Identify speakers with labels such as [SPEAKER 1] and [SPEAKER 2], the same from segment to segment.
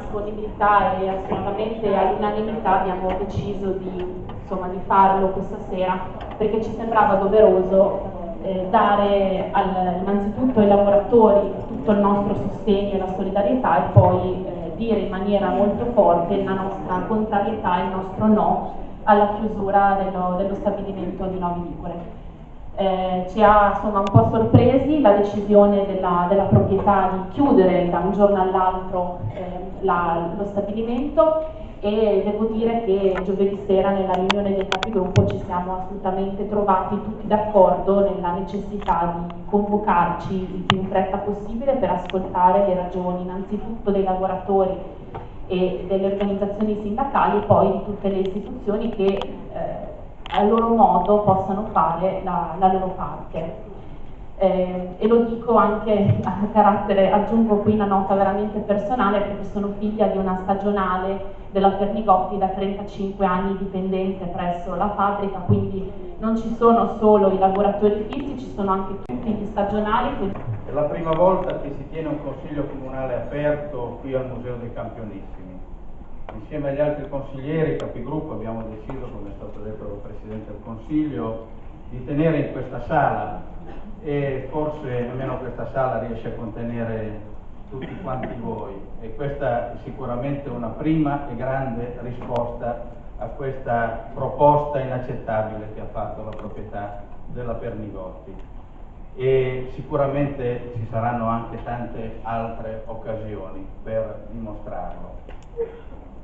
[SPEAKER 1] disponibilità e assolutamente all'unanimità abbiamo deciso di farlo questa sera, perché ci sembrava doveroso dare innanzitutto ai lavoratori tutto il nostro sostegno e la solidarietà e poi dire in maniera molto forte la nostra contrarietà e il nostro no alla chiusura dello stabilimento di Novi Ligure. Ci ha un po' sorpresi la decisione della proprietà di chiudere da un giorno all'altro lo stabilimento, e devo dire che giovedì sera nella riunione del capigruppo ci siamo assolutamente trovati tutti d'accordo nella necessità di convocarci il più in fretta possibile per ascoltare le ragioni innanzitutto dei lavoratori e delle organizzazioni sindacali, poi di tutte le istituzioni che a loro modo possano fare la loro parte. E lo dico anche a carattere, aggiungo qui una nota veramente personale, perché sono figlia di una stagionale della Pernigotti, da 35 anni dipendente presso la fabbrica, quindi non ci sono solo i lavoratori fissi, ci sono anche tutti gli stagionali.
[SPEAKER 2] È la prima volta che si tiene un consiglio comunale aperto qui al Museo dei Campionissimi. Insieme agli altri consiglieri, capigruppo, abbiamo deciso, come è stato detto dal Presidente del Consiglio, di tenere in questa sala, e forse almeno questa sala riesce a contenere tutti quanti voi, e questa è sicuramente una prima e grande risposta a questa proposta inaccettabile che ha fatto la proprietà della Pernigotti, e sicuramente ci saranno anche tante altre occasioni per dimostrarlo.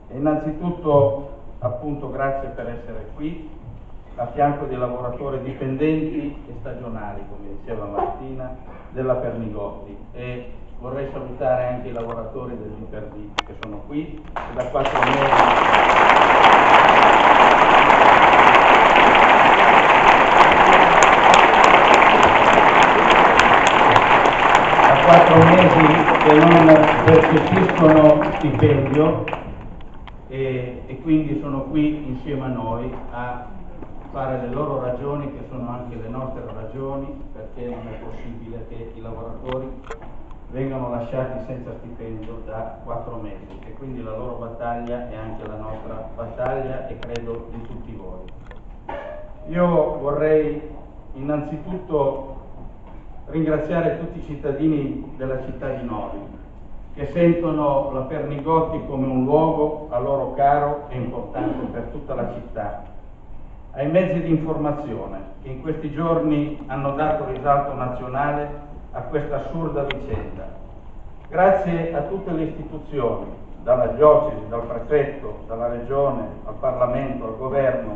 [SPEAKER 2] E innanzitutto, appunto, grazie per essere qui a fianco dei lavoratori dipendenti e stagionali, come diceva Martina, della Pernigotti, e vorrei salutare anche i lavoratori dell'Iperdi che sono qui e da 4 mesi che non percepiscono stipendio e quindi sono qui insieme a noi a fare le loro ragioni, che sono anche le nostre ragioni, perché non è possibile che i lavoratori vengano lasciati senza stipendio da 4 mesi, e quindi la loro battaglia è anche la nostra battaglia, e credo di tutti voi. Io vorrei innanzitutto ringraziare tutti i cittadini della città di Novi, che sentono la Pernigotti come un luogo a loro caro e importante per tutta la città, ai mezzi di informazione che in questi giorni hanno dato risalto nazionale a questa assurda vicenda. Grazie a tutte le istituzioni, dalla diocesi, dal prefetto, dalla regione, al Parlamento, al governo,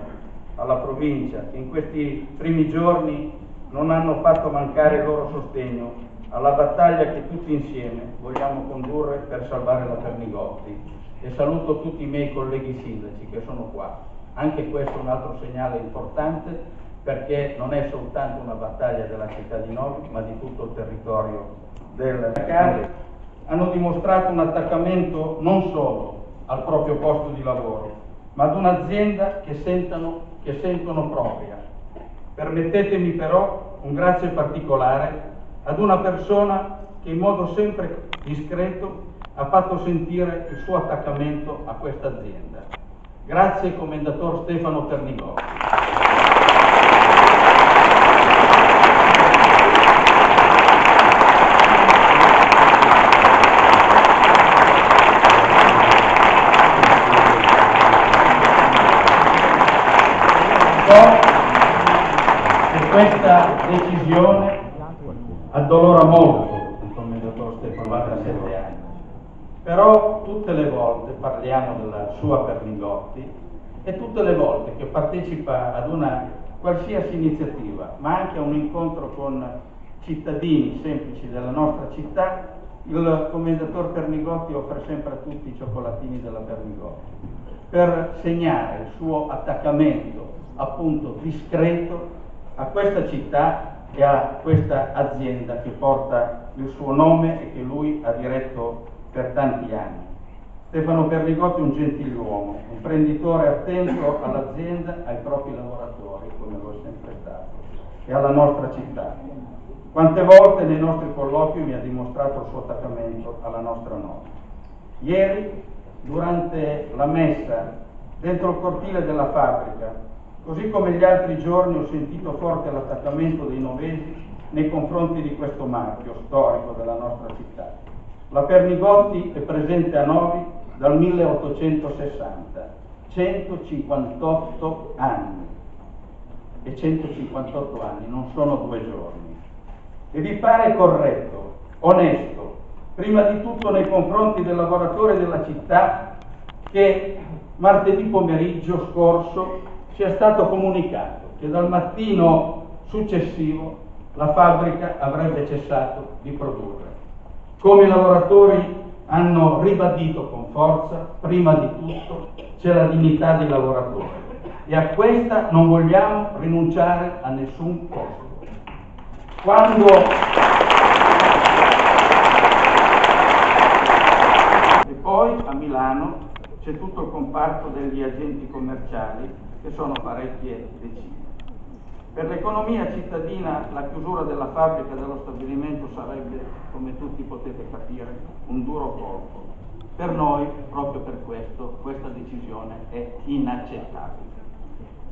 [SPEAKER 2] alla provincia, che in questi primi giorni non hanno fatto mancare il loro sostegno alla battaglia che tutti insieme vogliamo condurre per salvare la Pernigotti. E saluto tutti i miei colleghi sindaci che sono qua. Anche questo è un altro segnale importante, perché non è soltanto una battaglia della città di Novi, ma di tutto il territorio del Cade. Hanno dimostrato un attaccamento non solo al proprio posto di lavoro, ma ad un'azienda che sentono propria. Permettetemi però un grazie particolare ad una persona che in modo sempre discreto ha fatto sentire il suo attaccamento a questa azienda. Grazie Commendator Stefano Pernigotti. So che questa decisione addolora molto il Commendator Stefano, da 7 anni. Però tutte le volte parliamo della sua Pernigotti, e tutte le volte che partecipa ad una qualsiasi iniziativa, ma anche a un incontro con cittadini semplici della nostra città, il Commendator Pernigotti offre sempre a tutti i cioccolatini della Pernigotti, per segnare il suo attaccamento, appunto discreto, a questa città e a questa azienda che porta il suo nome e che lui ha diretto per tanti anni. Stefano Pernigotti è un gentiluomo, un imprenditore attento all'azienda, ai propri lavoratori, come lo è sempre stato, e alla nostra città. Quante volte nei nostri colloqui mi ha dimostrato il suo attaccamento alla nostra Novi. Ieri durante la messa dentro il cortile della fabbrica, così come gli altri giorni ho sentito forte l'attaccamento dei novesi nei confronti di questo marchio storico della nostra città. La Pernigotti è presente a Novi dal 1860, 158 anni, e 158 anni non sono 2 giorni. E vi pare corretto, onesto, prima di tutto nei confronti del lavoratore della città, che martedì pomeriggio scorso sia stato comunicato che dal mattino successivo la fabbrica avrebbe cessato di produrre? Come i lavoratori hanno ribadito con forza, prima di tutto c'è la dignità dei lavoratori e a questa non vogliamo rinunciare a nessun costo. E poi a Milano c'è tutto il comparto degli agenti commerciali, che sono parecchie decine. Per l'economia cittadina la chiusura della fabbrica e dello stabilimento sarebbe, come tutti potete capire, un duro colpo. Per noi, proprio per questo, questa decisione è inaccettabile.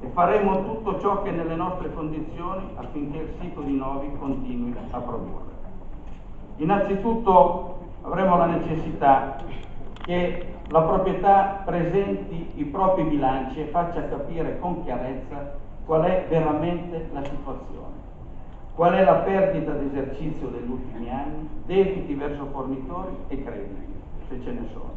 [SPEAKER 2] E faremo tutto ciò che è nelle nostre condizioni affinché il sito di Novi continui a produrre. Innanzitutto avremo la necessità che la proprietà presenti i propri bilanci e faccia capire con chiarezza qual è veramente la situazione, qual è la perdita d'esercizio degli ultimi anni, debiti verso fornitori e crediti, se ce ne sono.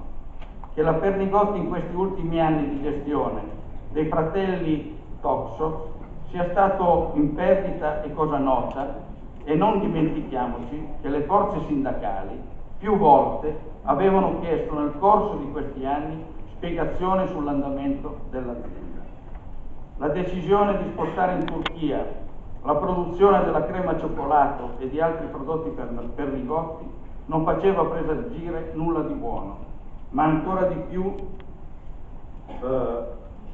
[SPEAKER 2] Che la Pernigotti in questi ultimi anni di gestione dei fratelli Toxo sia stato in perdita è cosa nota, e non dimentichiamoci che le forze sindacali più volte avevano chiesto nel corso di questi anni spiegazioni sull'andamento dell'azienda. La decisione di spostare in Turchia la produzione della crema cioccolato e di altri prodotti Pernigotti non faceva presagire nulla di buono, ma ancora di più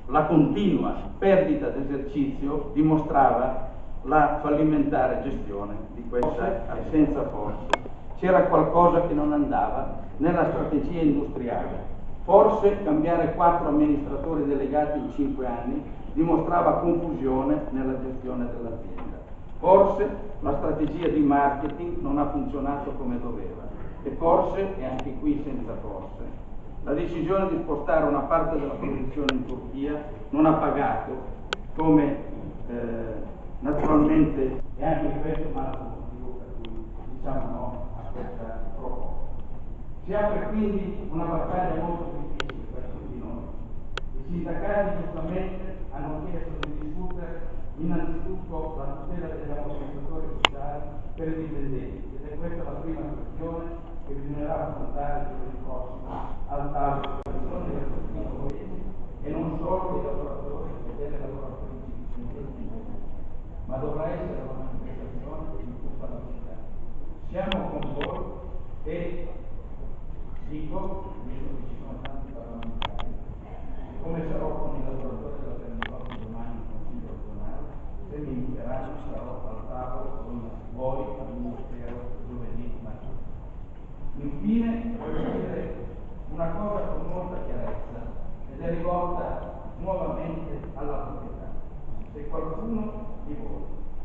[SPEAKER 2] la continua perdita d'esercizio dimostrava la fallimentare gestione di questa senza forse. C'era qualcosa che non andava nella strategia industriale. Forse cambiare 4 amministratori delegati in 5 anni dimostrava confusione nella gestione dell'azienda. Forse la strategia di marketing non ha funzionato come doveva. E forse, e anche qui senza forse, la decisione di spostare una parte della produzione in Turchia non ha pagato, come naturalmente, e anche questo è un altro motivo per cui diciamo no a questa proposta. Si apre quindi una battaglia molto difficile verso di noi. I sindacati giustamente hanno chiesto di discutere innanzitutto la tutela degli ammortizzatori sociali per i dipendenti, ed è questa la prima questione che bisognerà affrontare giovedì prossimo al tavolo delle persone e non solo dei lavoratori e delle lavoratrici, ma dovrà essere una manifestazione di tutta la città. Siamo con voi e dico, visto che ci sono tanti parlamentari, come sarò con i lavoratori della Pernigotti domani in Consiglio regionale, se mi inviteranno sarò al tavolo con voi al Ministero giovedì mattina. Infine voglio dire una cosa con molta chiarezza ed è rivolta nuovamente alla proprietà. Se qualcuno di voi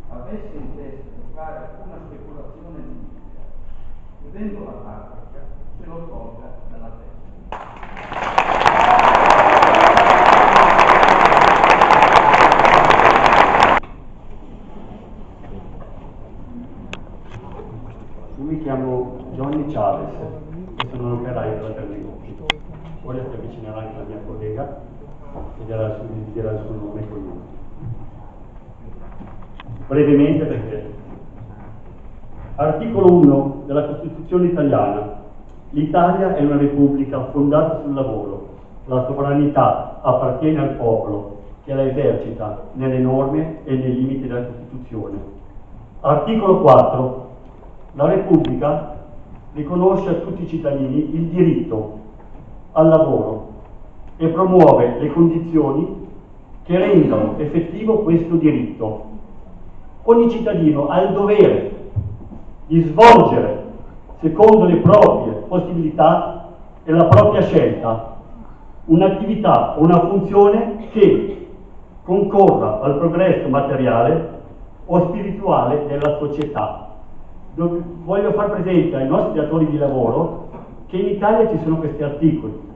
[SPEAKER 2] avesse in testa di fare una speculazione edilizia chiudendo la fabbrica, se lo tolga dalla testa.
[SPEAKER 3] Io mi chiamo Johnny Chavez e sono un operaio della Pernigotti. Ora si avvicinerà anche la mia collega e dirà il suo nome e cognome. Brevemente perché articolo 1 della Costituzione italiana: l'Italia è una repubblica fondata sul lavoro. La sovranità appartiene al popolo, che la esercita nelle norme e nei limiti della Costituzione. Articolo 4. La Repubblica riconosce a tutti i cittadini il diritto al lavoro e promuove le condizioni che rendano effettivo questo diritto. Ogni cittadino ha il dovere di svolgere, secondo le proprie possibilità e la propria scelta, un'attività o una funzione che concorra al progresso materiale o spirituale della società. Voglio far presente ai nostri datori di lavoro che in Italia ci sono questi articoli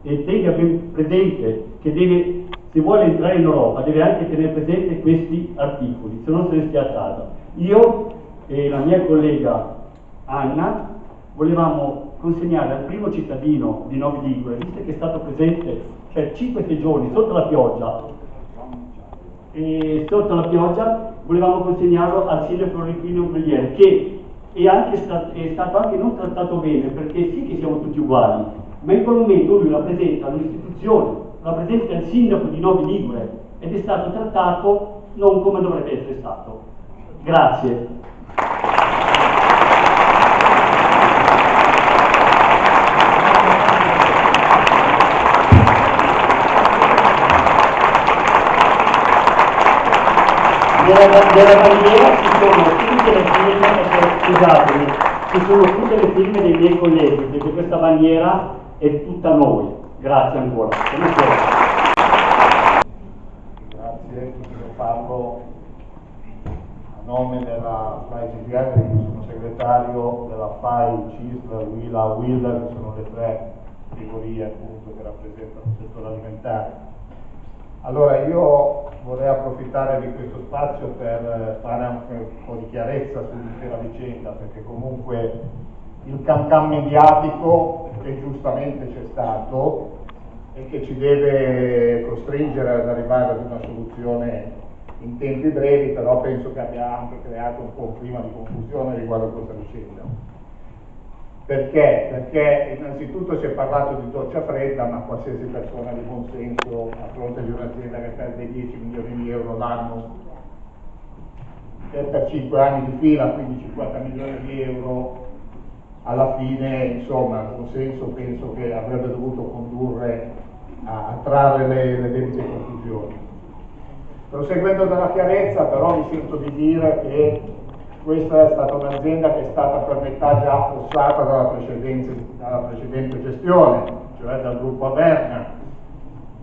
[SPEAKER 3] e tenga ben presente che se vuole entrare in Europa deve anche tenere presente questi articoli, se no se ne stia a casa. Io e la mia collega Anna volevamo consegnare al primo cittadino di Novi Ligure, visto che è stato presente per 5-6 giorni sotto la pioggia, volevamo consegnarlo al sindaco Florentino Guglielmi, che è stato anche non trattato bene, perché sì che siamo tutti uguali, ma in quel momento lui rappresenta un'istituzione, rappresenta il sindaco di Novi Ligure ed è stato trattato non come dovrebbe essere stato. Grazie. Nella bandiera ci sono tutte le firme, scusatemi, ci sono tutte le firme dei miei colleghi, perché questa bandiera è tutta noi. Grazie ancora.
[SPEAKER 4] Grazie, io parlo a nome della FAI CGM, di cui sono segretario della FAI, CISL, WILA, WILDA, che sono le tre categorie appunto che rappresentano il settore alimentare. Allora io vorrei approfittare di questo spazio per fare anche un po' di chiarezza sull'intera vicenda, perché comunque il can mediatico che giustamente c'è stato e che ci deve costringere ad arrivare ad una soluzione in tempi brevi, però penso che abbia anche creato un po' un clima di confusione riguardo a questa vicenda. Perché? Perché innanzitutto si è parlato di doccia fredda, ma qualsiasi persona di buon senso a fronte di un'azienda che perde 10 milioni di euro l'anno per 5 anni di fila, quindi 50 milioni di euro, alla fine, insomma, il buon senso penso che avrebbe dovuto condurre a trarre le debite conclusioni. Proseguendo dalla chiarezza, però mi sento di dire che questa è stata un'azienda che è stata per metà già affossata dalla precedente gestione, cioè dal gruppo Averna,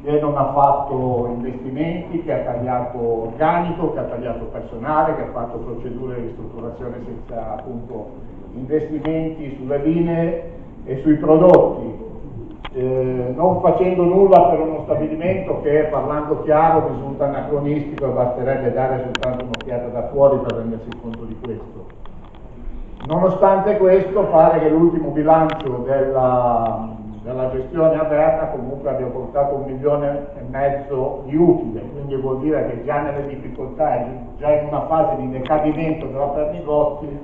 [SPEAKER 4] che non ha fatto investimenti, che ha tagliato organico, che ha tagliato personale, che ha fatto procedure di ristrutturazione senza appunto investimenti sulle linee e sui prodotti, non facendo nulla per uno stabilimento che, parlando chiaro, risulta anacronistico e basterebbe dare soltanto un'occhiata da fuori per rendersi conto di questo. Nonostante questo, pare che l'ultimo bilancio della gestione Averna comunque abbia portato 1,5 milioni di utile, quindi vuol dire che già nelle difficoltà e già in una fase di decadimento della Pernigotti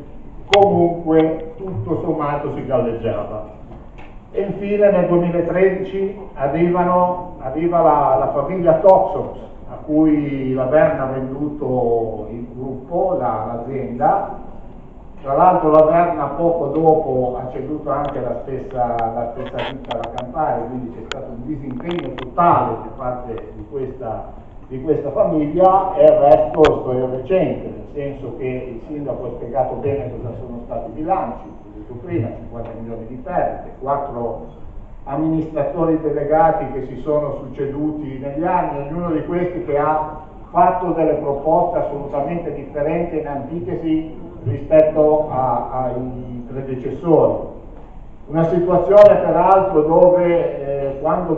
[SPEAKER 4] comunque tutto sommato si galleggiava. E infine nel 2013 arriva la famiglia Toxops, a cui la Averna ha venduto il gruppo, l'azienda. Tra l'altro la Averna poco dopo ha ceduto anche la stessa ditta alla Campari, quindi c'è stato un disimpegno totale da parte di questa famiglia, e il resto è storia recente, nel senso che il sindaco ha spiegato bene cosa sono stati i bilanci, ho detto prima, 50 milioni di perdite, 4 amministratori delegati che si sono succeduti negli anni, ognuno di questi che ha fatto delle proposte assolutamente differenti e in antitesi rispetto ai predecessori. Una situazione peraltro dove quando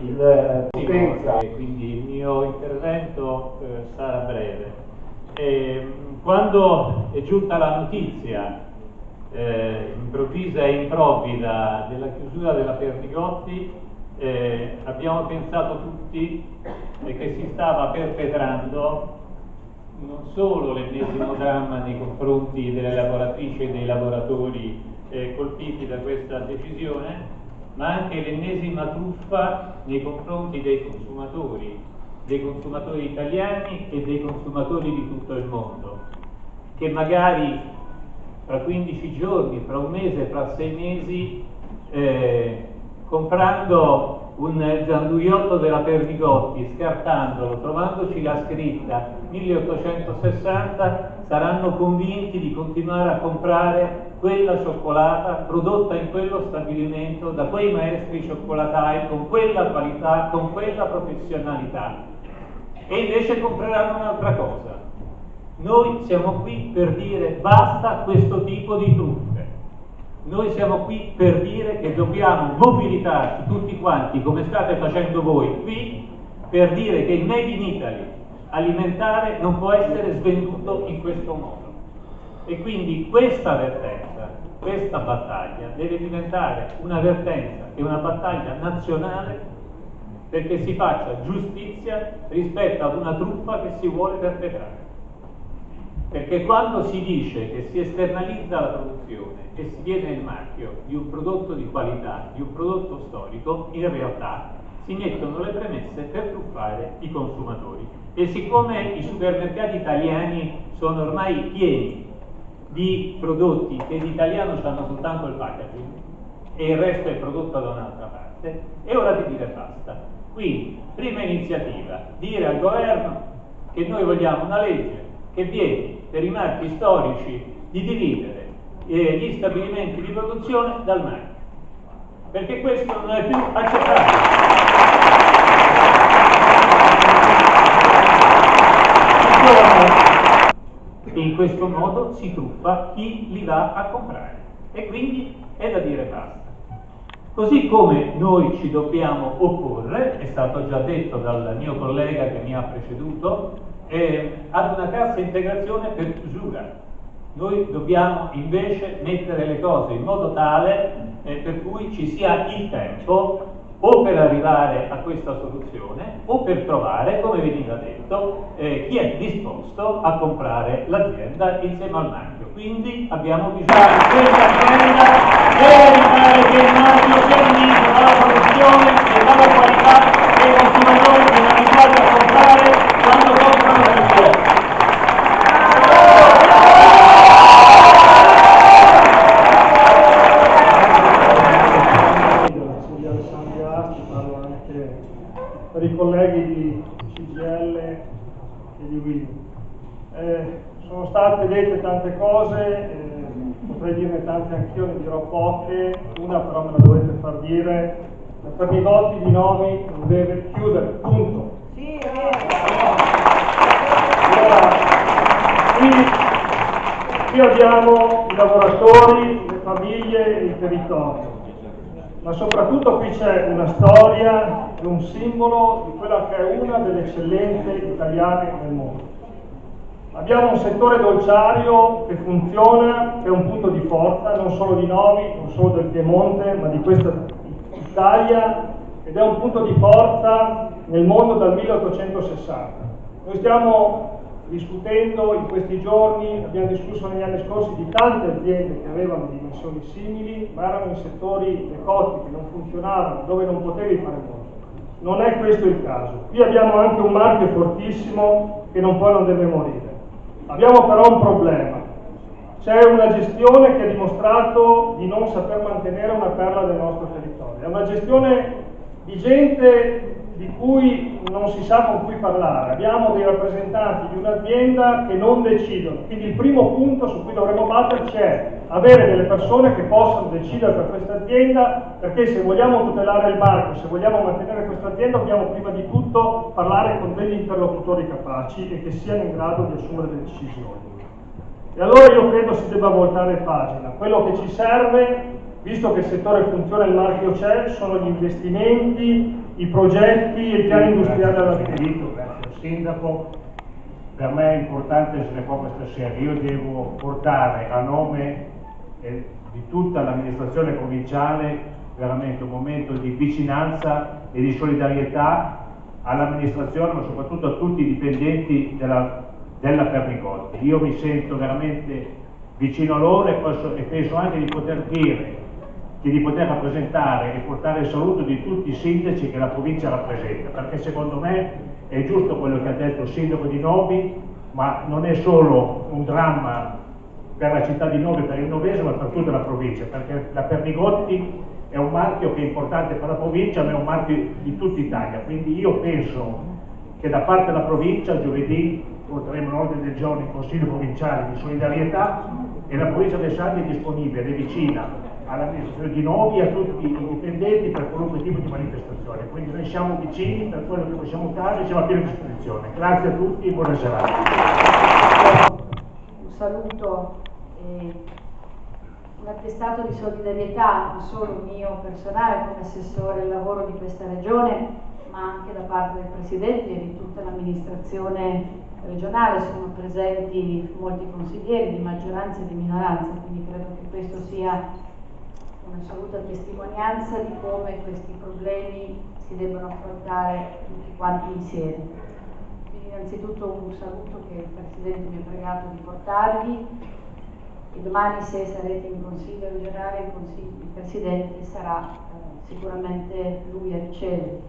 [SPEAKER 4] il potenza...
[SPEAKER 5] Quindi il mio intervento sarà breve. Quando è giunta la notizia improvvisa e improvvida della chiusura della Pernigotti, abbiamo pensato tutti che si stava perpetrando non solo l'ennesimo dramma nei confronti delle lavoratrici e dei lavoratori colpiti da questa decisione, ma anche l'ennesima truffa nei confronti dei consumatori italiani e dei consumatori di tutto il mondo, che magari fra 15 giorni, fra un mese, fra 6 mesi, comprando un gianduiotto della Pernigotti, scartandolo, trovandoci la scritta 1860, saranno convinti di continuare a comprare quella cioccolata prodotta in quello stabilimento da quei maestri cioccolatai con quella qualità, con quella professionalità, e invece compreranno un'altra cosa. Noi siamo qui per dire basta a questo tipo di truffe. Noi siamo qui per dire che dobbiamo mobilitarci tutti quanti, come state facendo voi qui, per dire che il Made in Italy alimentare non può essere svenduto in questo modo. E quindi questa vertenza, questa battaglia deve diventare una vertenza e una battaglia nazionale, perché si faccia giustizia rispetto ad una truffa che si vuole perpetrare. Perché quando si dice che si esternalizza la produzione e si viene il marchio di un prodotto di qualità, di un prodotto storico, in realtà si mettono le premesse per truffare i consumatori. E siccome i supermercati italiani sono ormai pieni di prodotti che in italiano hanno soltanto il packaging e il resto è prodotto da un'altra parte, è ora di dire basta. Quindi, prima iniziativa, dire al governo che noi vogliamo una legge che vieti per i marchi storici di dividere gli stabilimenti di produzione dal marchio, perché questo non è più accettabile. In questo modo si truffa chi li va a comprare e quindi è da dire basta. Così come noi ci dobbiamo opporre, è stato già detto dal mio collega che mi ha preceduto, ad una cassa integrazione per chiusura. Noi dobbiamo invece mettere le cose in modo tale per cui ci sia il tempo o per arrivare a questa soluzione o per trovare, come veniva detto, chi è disposto a comprare l'azienda insieme al marchio. Quindi abbiamo bisogno di questa azienda per evitare che il marchio sia unito dalla produzione e dalla qualità che i consumatori siano abituati a comprare quando comprano il suo.
[SPEAKER 6] Per i colleghi di CGIL e di Will. Sono state dette tante cose, potrei dirne tante anch'io, ne dirò poche, una però me la dovete far dire: la Pernigotti di Novi non deve chiudere, punto. Sì, allora, qui abbiamo i lavoratori, le famiglie e il territorio. Ma soprattutto qui c'è una storia e un simbolo di quella che è una delle eccellenze italiane nel mondo. Abbiamo un settore dolciario che funziona, che è un punto di forza, non solo di Novi, non solo del Piemonte, ma di questa Italia, ed è un punto di forza nel mondo dal 1860. Noi stiamo discutendo in questi giorni, abbiamo discusso negli anni scorsi di tante aziende che avevano dimensioni simili, ma erano in settori decotti, che non funzionavano, dove non potevi fare molto. Non è questo il caso. Qui abbiamo anche un marchio fortissimo che non può e non deve morire. Abbiamo però un problema. C'è una gestione che ha dimostrato di non saper mantenere una perla del nostro territorio. È una gestione di gente di cui non si sa con cui parlare. Abbiamo dei rappresentanti di un'azienda che non decidono. Quindi il primo punto su cui dovremmo batterci è avere delle persone che possano decidere per questa azienda, perché se vogliamo tutelare il marchio, se vogliamo mantenere questa azienda, dobbiamo prima di tutto parlare con degli interlocutori capaci e che siano in grado di assumere delle decisioni. E allora io credo si debba voltare pagina. Quello che ci serve, visto che il settore funziona e il marchio c'è, sono gli investimenti, i progetti e i piani industriali alla Federico.
[SPEAKER 4] Grazie al sindaco. Per me è importante essere qua questa sera. Io devo portare a nome di tutta l'amministrazione provinciale veramente un momento di vicinanza e di solidarietà all'amministrazione, ma soprattutto a tutti i dipendenti della Pernigotti. Io mi sento veramente vicino a loro e penso anche di poter dire che di poter rappresentare e portare il saluto di tutti i sindaci che la provincia rappresenta, perché secondo me è giusto quello che ha detto il sindaco di Novi, ma non è solo un dramma per la città di Novi, per il Novese, ma per tutta la provincia, perché la Pernigotti è un marchio che è importante per la provincia, ma è un marchio di tutta Italia. Quindi io penso che da parte della provincia giovedì porteremo un ordine del giorno in Consiglio Provinciale di solidarietà e la provincia del Sardi è disponibile, è vicina all'amministrazione di Novi e a tutti i dipendenti per qualunque tipo di manifestazione. Quindi noi siamo vicini per quello che possiamo fare e siamo a piena disposizione. Grazie a tutti e buona serata.
[SPEAKER 7] Un saluto e un attestato di solidarietà, non solo mio personale come assessore al lavoro di questa regione, ma anche da parte del Presidente e di tutta l'amministrazione regionale. Sono presenti molti consiglieri di maggioranza e di minoranza, quindi credo che questo sia un'assoluta testimonianza di come questi problemi si debbano affrontare tutti quanti insieme. Quindi innanzitutto un saluto che il Presidente mi ha pregato di portarvi e domani, se sarete in Consiglio regionale, il Presidente sarà sicuramente lui a ricevere.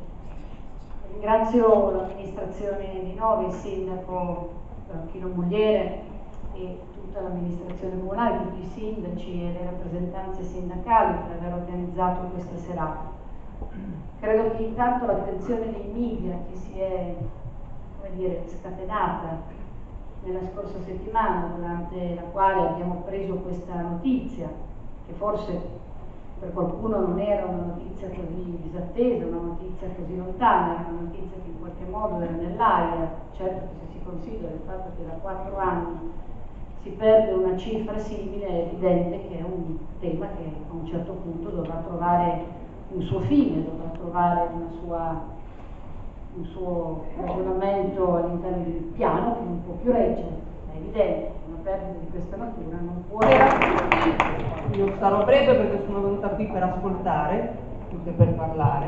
[SPEAKER 7] Ringrazio l'amministrazione di Novi, il Sindaco Chino Mogliere e tutta l'amministrazione comunale, tutti i sindaci e le rappresentanze sindacali per aver organizzato questa serata. Credo che intanto l'attenzione dei media che si è, come dire, scatenata nella scorsa settimana, durante la quale abbiamo preso questa notizia, che forse per qualcuno non era una notizia così disattesa, una notizia così lontana, era una notizia che in qualche modo era nell'aria. Certo che se si considera il fatto che da 4 anni si perde una cifra simile, è evidente che è un tema che a un certo punto dovrà trovare un suo fine, dovrà trovare un suo ragionamento all'interno del piano che non può più reggere. È evidente che una perdita di questa natura non può...
[SPEAKER 8] Io sarò breve perché sono venuta qui per ascoltare più che per parlare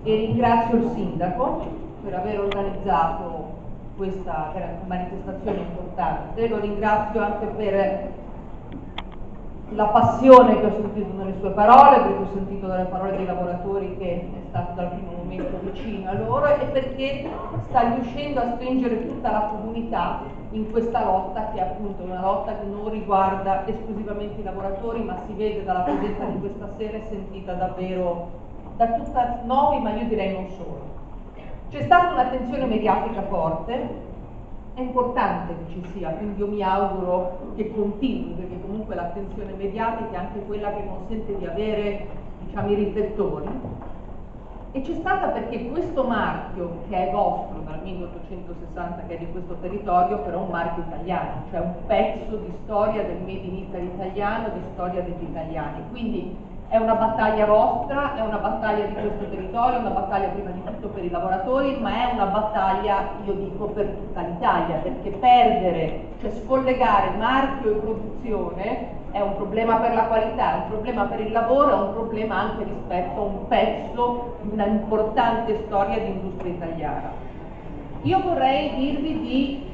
[SPEAKER 8] e ringrazio il Sindaco per aver organizzato questa manifestazione importante. Lo ringrazio anche per la passione che ho sentito nelle sue parole, perché ho sentito dalle parole dei lavoratori che è stato dal primo momento vicino a loro e perché sta riuscendo a stringere tutta la comunità in questa lotta, che è appunto una lotta che non riguarda esclusivamente i lavoratori, ma si vede dalla presenza di questa sera e sentita davvero da tutta Novi, ma io direi non solo. C'è stata un'attenzione mediatica forte, è importante che ci sia, quindi io mi auguro che continui, perché comunque l'attenzione mediatica è anche quella che consente di avere, diciamo, i riflettori. E c'è stata perché questo marchio, che è vostro dal 1860, che è di questo territorio, però è un marchio italiano, cioè un pezzo di storia del Made in Italy italiano, di storia degli italiani. Quindi è una battaglia vostra, è una battaglia di questo territorio, è una battaglia prima di tutto per i lavoratori, ma è una battaglia, io dico, per tutta l'Italia, perché perdere, cioè scollegare marchio e produzione è un problema per la qualità, è un problema per il lavoro, è un problema anche rispetto a un pezzo di una importante storia di industria italiana. Io vorrei dirvi di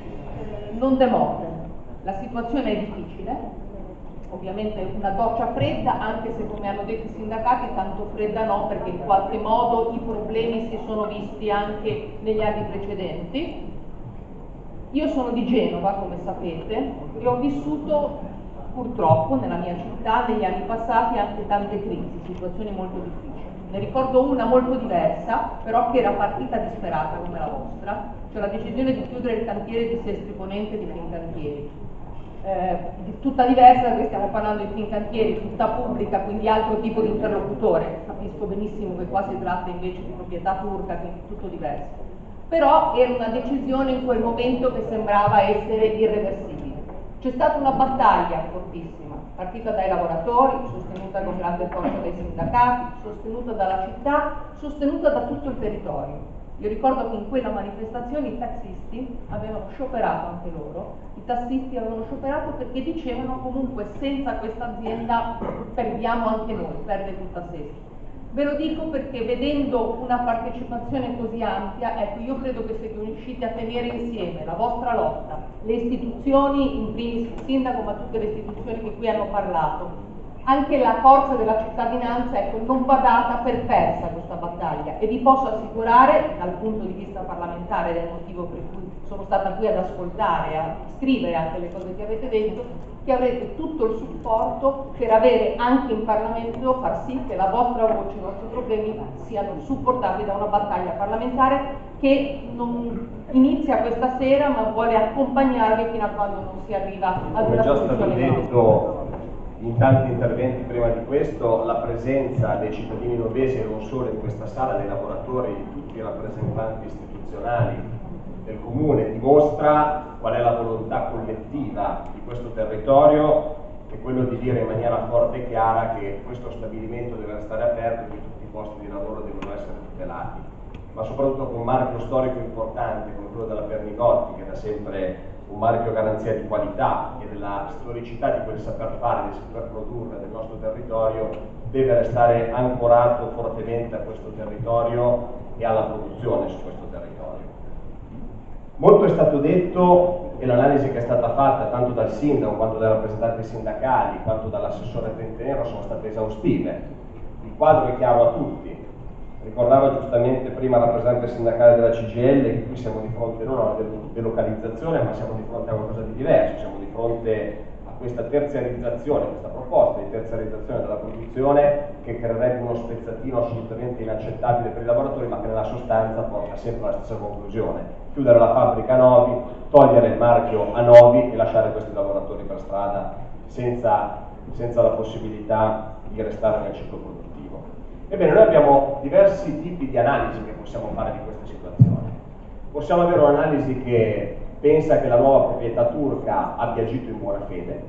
[SPEAKER 8] non demordere, la situazione è difficile, ovviamente una doccia fredda, anche se, come hanno detto i sindacati, tanto fredda no, perché in qualche modo i problemi si sono visti anche negli anni precedenti. Io sono di Genova, come sapete, e ho vissuto purtroppo nella mia città negli anni passati anche tante crisi, situazioni molto difficili. Ne ricordo una molto diversa, però che era partita disperata come la vostra, cioè la decisione di chiudere il cantiere di Sestri Ponente di Fincantieri. Tutta diversa, perché stiamo parlando di Fincantieri, tutta pubblica, quindi altro tipo di interlocutore. Capisco benissimo che qua si tratta invece di proprietà turca, quindi tutto diverso. Però era una decisione in quel momento che sembrava essere irreversibile. C'è stata una battaglia fortissima, partita dai lavoratori, sostenuta con grande forza dai sindacati, sostenuta dalla città, sostenuta da tutto il territorio. Io ricordo che in quella manifestazione i tassisti avevano scioperato anche loro, i tassisti avevano scioperato perché dicevano comunque senza questa azienda perdiamo anche noi, perde tutta Sestri. Ve lo dico perché vedendo una partecipazione così ampia, ecco, io credo che siete riusciti a tenere insieme la vostra lotta, le istituzioni, in primis il sindaco, ma tutte le istituzioni che qui hanno parlato, anche la forza della cittadinanza, ecco, non va data per persa questa battaglia, e vi posso assicurare, dal punto di vista parlamentare, del motivo per cui sono stata qui ad ascoltare, a scrivere anche le cose che avete detto, che avrete tutto il supporto per avere anche in Parlamento, far sì che la vostra voce, i vostri problemi siano supportati da una battaglia parlamentare che non inizia questa sera ma vuole accompagnarvi fino a quando non si arriva ad
[SPEAKER 9] Come
[SPEAKER 8] una
[SPEAKER 9] già stato
[SPEAKER 8] soluzione.
[SPEAKER 9] detto in tanti interventi prima di questo, la presenza dei cittadini novesi e non solo in questa sala, dei lavoratori, tutti i rappresentanti istituzionali del Comune, dimostra qual è la volontà collettiva di questo territorio, che è quello di dire in maniera forte e chiara che questo stabilimento deve restare aperto e che tutti i posti di lavoro devono essere tutelati, ma soprattutto con un marchio storico importante come quello della Pernigotti, che da sempre un marchio garanzia di qualità e della storicità di quel saper fare, del saper produrre del nostro territorio, deve restare ancorato fortemente a questo territorio e alla produzione su questo territorio. Molto è stato detto e l'analisi che è stata fatta tanto dal sindaco quanto dai rappresentanti sindacali quanto dall'assessore Tentenero sono state esaustive. Il quadro è chiaro a tutti. Ricordava giustamente prima il rappresentante sindacale della CGIL che qui siamo di fronte non a una delocalizzazione, ma siamo di fronte a qualcosa di diverso, siamo di fronte a questa terziarizzazione, questa proposta di terziarizzazione della produzione che creerebbe uno spezzatino assolutamente inaccettabile per i lavoratori, ma che nella sostanza porta sempre alla stessa conclusione: chiudere la fabbrica a Novi, togliere il marchio a Novi e lasciare questi lavoratori per strada senza la possibilità di restare nel ciclo produttivo. Ebbene, noi abbiamo diversi tipi di analisi che possiamo fare di questa situazione. Possiamo avere un'analisi che pensa che la nuova proprietà turca abbia agito in buona fede.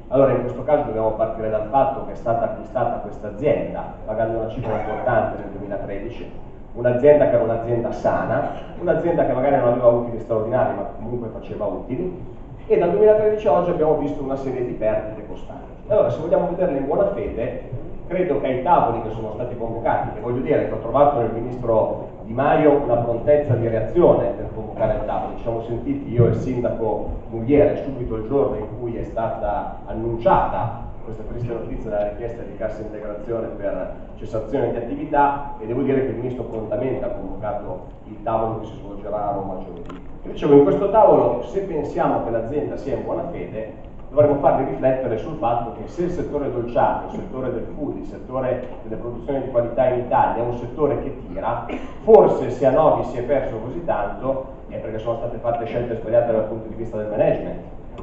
[SPEAKER 9] Allora in questo caso dobbiamo partire dal fatto che è stata acquistata questa azienda pagando una cifra importante nel 2013, un'azienda che era un'azienda sana, un'azienda che magari non aveva utili straordinari ma comunque faceva utili, e dal 2013 a oggi abbiamo visto una serie di perdite costanti. Allora, se vogliamo vederle in buona fede, credo che ai tavoli che sono stati convocati, che voglio dire che ho trovato nel ministro Di Maio una prontezza di reazione per convocare il tavolo. Ci siamo sentiti io e il sindaco Mugliere subito il giorno in cui è stata annunciata questa triste notizia della richiesta di cassa integrazione per cessazione di attività, e devo dire che il ministro prontamente ha convocato il tavolo che si svolgerà a Roma giovedì. Dicevo, in questo tavolo, se pensiamo che l'azienda sia in buona fede, dovremmo farvi riflettere sul fatto che se il settore dolciario, il settore del food, il settore delle produzioni di qualità in Italia è un settore che tira, forse se a Novi si è perso così tanto è perché sono state fatte scelte sbagliate dal punto di vista del management,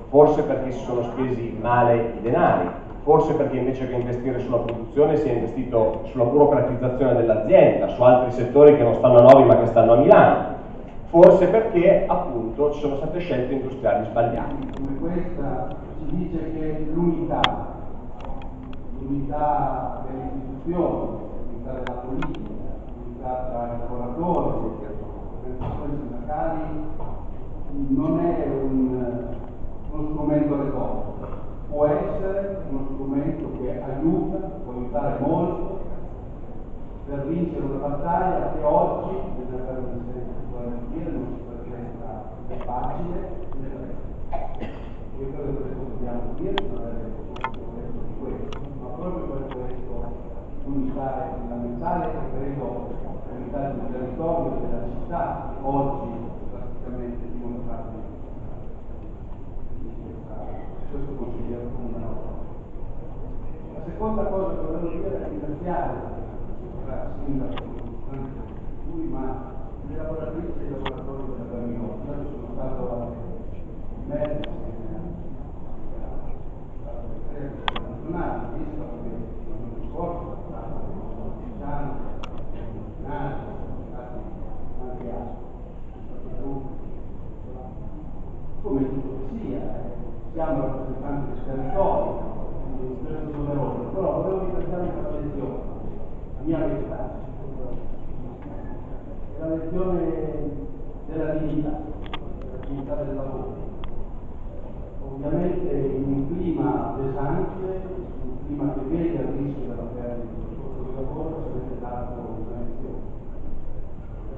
[SPEAKER 9] forse perché si sono spesi male i denari, forse perché invece che investire sulla produzione si è investito sulla burocratizzazione dell'azienda, su altri settori che non stanno a Novi ma che stanno a Milano, forse perché appunto ci sono state scelte industriali sbagliate.
[SPEAKER 2] Come questa si dice che l'unità delle istituzioni, l'unità della politica, l'unità tra i lavoratori, le organizzazioni sindacali non è uno strumento retorico, può essere uno strumento che aiuta, può aiutare molto per vincere una battaglia che oggi, bisogna fare una serie di dire, non si presenta né facile né breve. Io credo che questo dobbiamo dire, non è detto di questo, ma proprio per questo l'unità è fondamentale, e credo l'unità del territorio e della città oggi praticamente dimostrata in questo consigliere comunale. La seconda cosa che volevo dire è ringraziare il sindaco, lui, ma le lavoratrici e i lavoratori della Pernigotti. Io sono stato in mezzo nazionale, visto che l'anno scorso anche come tutto che sia, siamo rappresentanti del territorio, quindi questo doveroso, però volevo ringraziare per la lezione, la mia lezione, è la lezione della dignità del lavoro. Ovviamente in un clima pesante, un clima che vede il rischio della perdita del posto di lavoro, ci avete dato una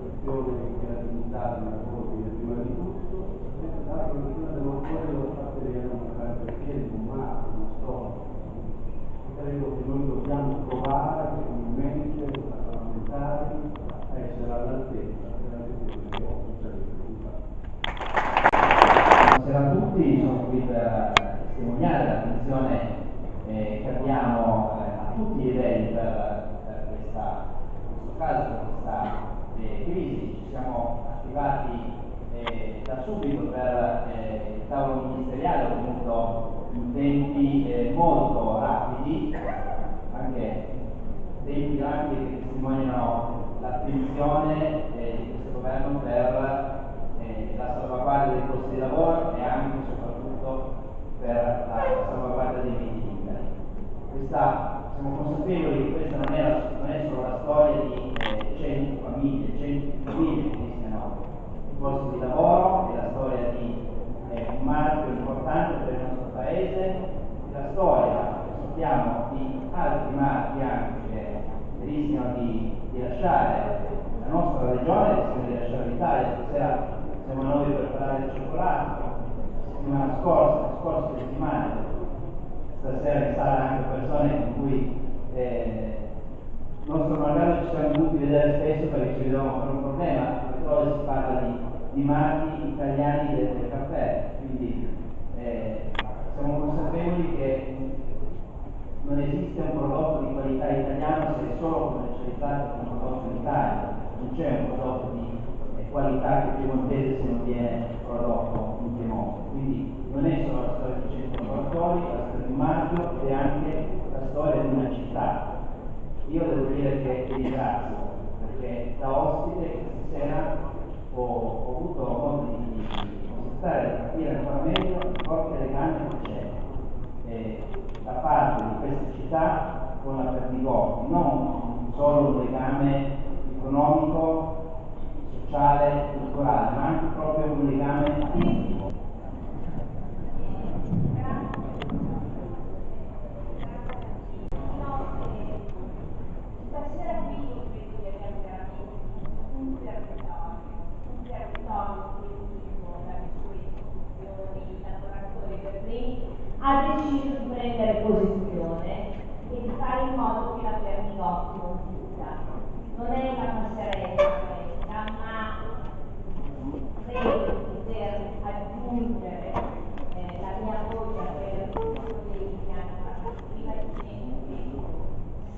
[SPEAKER 2] lezione della dignità del lavoro, prima di tutto, avete dato una lezione dello scuola dello fatto di avere una carta di piedi, un marco, una storia. Credo
[SPEAKER 10] Buonasera a tutti, sono qui per testimoniare l'attenzione che abbiamo a tutti i livelli per questo caso, per questa crisi. Ci siamo attivati da subito per il tavolo ministeriale, ho avuto in tempi molto rapidi, anche tempi rapidi che testimoniano l'attenzione di questo governo per la salvaguardia dei posti di lavoro e anche e soprattutto per la salvaguardia dei viti liberi. Siamo consapevoli che questa non è solo la storia di 100 famiglie che rischiano i posti di lavoro, è la storia di un marchio importante per il nostro paese, è la storia, sappiamo, di altri marchi anche che rischiano di lasciare la nostra regione, rischiano di lasciare l'Italia. Stasera siamo noi per parlare del cioccolato, la scorsa settimana, stasera in sala anche persone con cui il nostro malgrado ci siamo dovuti vedere spesso perché ci vedevamo per un problema, perché si parla di marchi italiani del caffè, quindi siamo consapevoli che non esiste un prodotto di qualità italiano se è solo commercializzato come prodotto in Italia, non c'è un prodotto di qualità che piemontese se non viene prodotto in Piemonte. Quindi non è solo la storia di 100 laboratori, la storia di un marchio ed è anche la storia di una città. Io devo dire che vi ringrazio perché da ospite stasera ho avuto modo di constatare, di capire ancora meglio il forte legame che c'è da parte di questa città con la Pernigotti, non solo un legame economico, sociale, culturale, ma anche proprio un legame affettivo.
[SPEAKER 11] Stasera qui io credo di avere veramente un territorio unico dalle sue istituzioni, i lavoratori per primi, ha deciso di prendere posizione e di fare in modo che la Pernigotti non chiuda. Non è una passerella questa, ma credo di poter aggiungere la mia voce a quella che i colleghi che hanno parlato prima dicendo che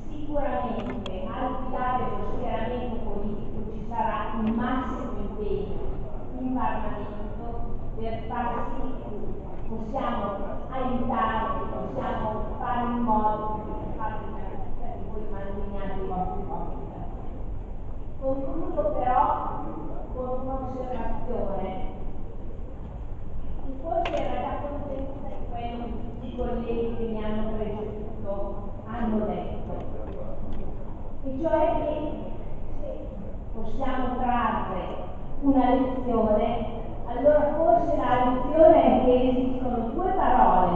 [SPEAKER 11] sicuramente al di là dello schieramento politico ci sarà un massimo impegno in Parlamento per far sì che possiamo aiutarvi, possiamo fare in modo che voi manteniate i vostri posti. Concludo però con un'osservazione che forse era già contenuta in quello che tutti i colleghi che mi hanno preceduto hanno detto, e cioè che se possiamo trarre una lezione, allora forse la lezione è che esistono due parole,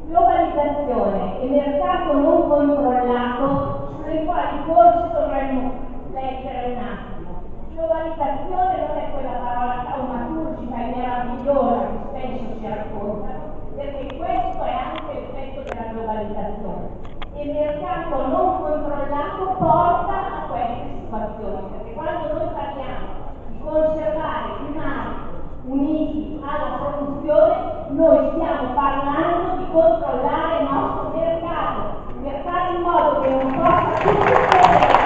[SPEAKER 11] globalizzazione e mercato non controllato, sulle quali forse dovremmo leggere un attimo. Globalizzazione non è quella parola taumaturgica e meravigliosa che spesso ci raccontano, perché questo è anche l'effetto della globalizzazione. E il mercato non controllato porta a queste situazioni, perché quando noi parliamo di conservare i marchi uniti alla produzione, noi stiamo parlando di controllare il nostro mercato, per fare in modo che non possa più succedere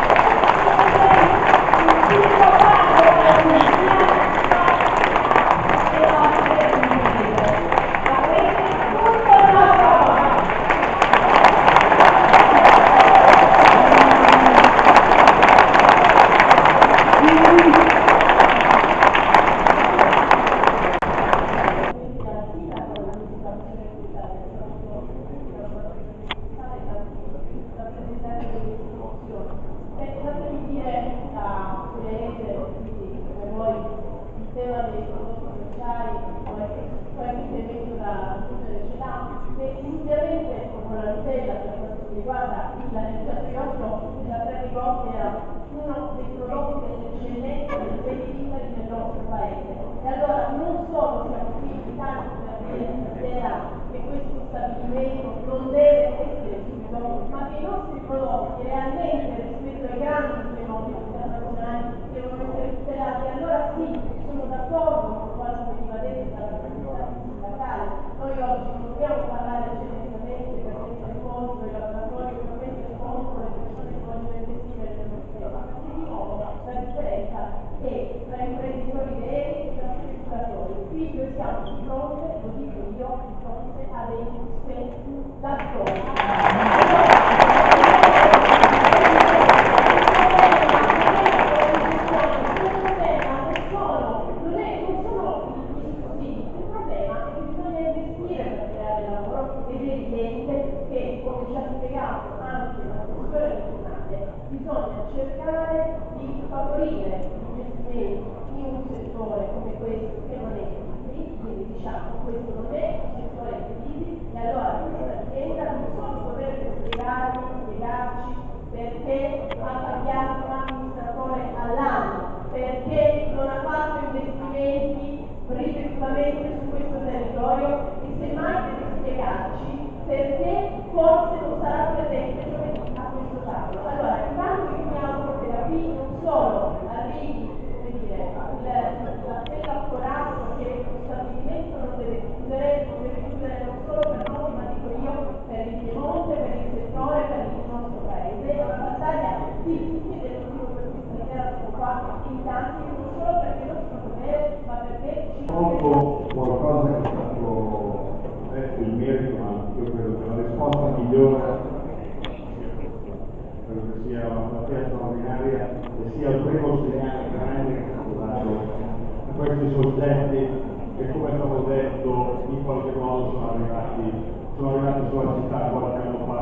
[SPEAKER 12] Allora sì, sono d'accordo con quanto veniva detto dalla
[SPEAKER 11] la storia. Bisogna cercare di favorire gli investimenti in un settore come questo che non è in crisi, quindi diciamo questo non è un settore in crisi e allora questa azienda non solo dovrebbe spiegarci perché ha cambiato un amministratore all'anno, perché non ha fatto investimenti ripetutamente su questo territorio e semmai deve spiegarci perché forse non sarà presente giovedì a questo tavolo. Allora, intanto io mi auguro che da qui non solo arrivi, come dire, l'appello accorato perché lo stabilimento non deve chiudere non solo per noi, ma dico io, per il Piemonte, per il settore, per il nostro paese. È una battaglia di tutti ed è il motivo per cui stasera sono qua in tanti, non solo perché lo sono dovere, ma perché ci
[SPEAKER 12] qualcosa che è stato detto in merito, ma io credo che la risposta migliore credo che sia una platea straordinaria e sia il primo segnale grande che è stato dato a questi soggetti che, come è stato detto, in qualche modo sono arrivati sulla città qualche anno fa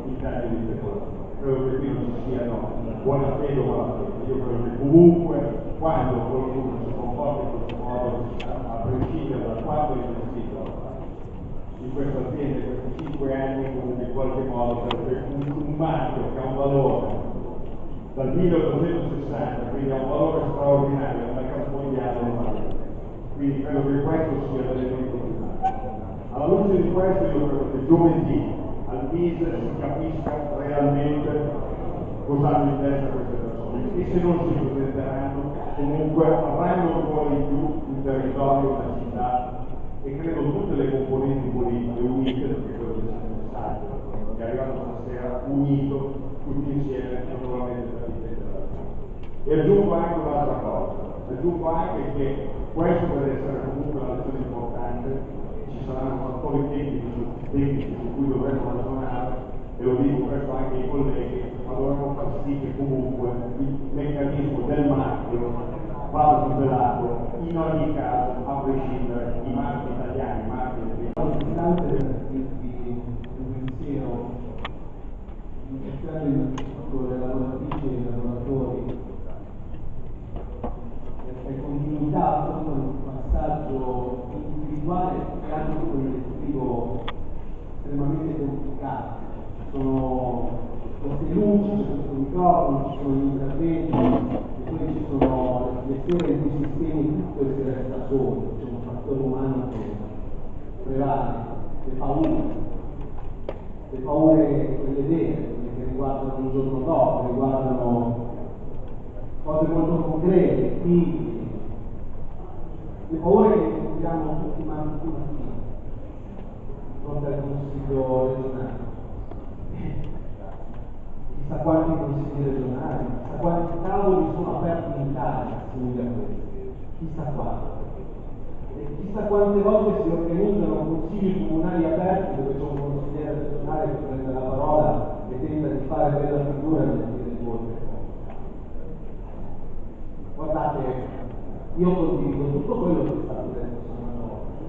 [SPEAKER 12] in termini di speculazione. Credo che qui non ci siano buona fede o buona fede. Io credo che comunque quando qualcuno si comporta in questo modo, a prescindere da quanto è investito in questa azienda in questi 5 anni, comunque in qualche modo sarebbe un marchio che ha un valore dal 1860, quindi ha un valore straordinario nel mercato mondiale. Quindi credo che questo sia l'elemento primario. Alla luce di questo io credo che giovedì al MISE si capisca realmente cosa hanno in testa queste persone e se non si presenteranno comunque avranno ancora di più un territorio, una città e credo tutte le componenti politiche unite, perché credo che sia un messaggio che è arrivato stasera unito tutti insieme naturalmente per difendere. E aggiungo anche un'altra cosa, aggiungo anche che questo deve essere comunque una lezione importante, ci saranno fattori tecnici su cui dovremo ragionare e lo dico questo anche ai colleghi, ma dovremo far sì che comunque il meccanismo del marchio vada tutelato in ogni caso, a prescindere, i marchi italiani, i marchi
[SPEAKER 13] importante di un pensiero iniziale innanzitutto le lavoratrici e i lavoratori per continuità con un passaggio individuale e anche collettivo estremamente complicato. Sono queste luci, c'è questo microfono, ci sono gli interventi e poi ci sono le sfere in cui si spegne tutto e si resta solo, c'è un fattore umano che prevale, le paure quelle vere, quelle che riguardano un giorno dopo, riguardano cose molto concrete, figli, le paure che incontriamo tutti i mattina di fronte al Consiglio regionale. Chissà quanti consigli regionali, chissà quanti tavoli sono aperti in Italia simili a questi, chissà quanti. E chissà quante volte si organizzano consigli comunali aperti dove c'è un consigliere regionale che prende la parola e tenta di fare bella figura nel dire due cose. Guardate, io condivido tutto quello che è stato detto fino ad oggi.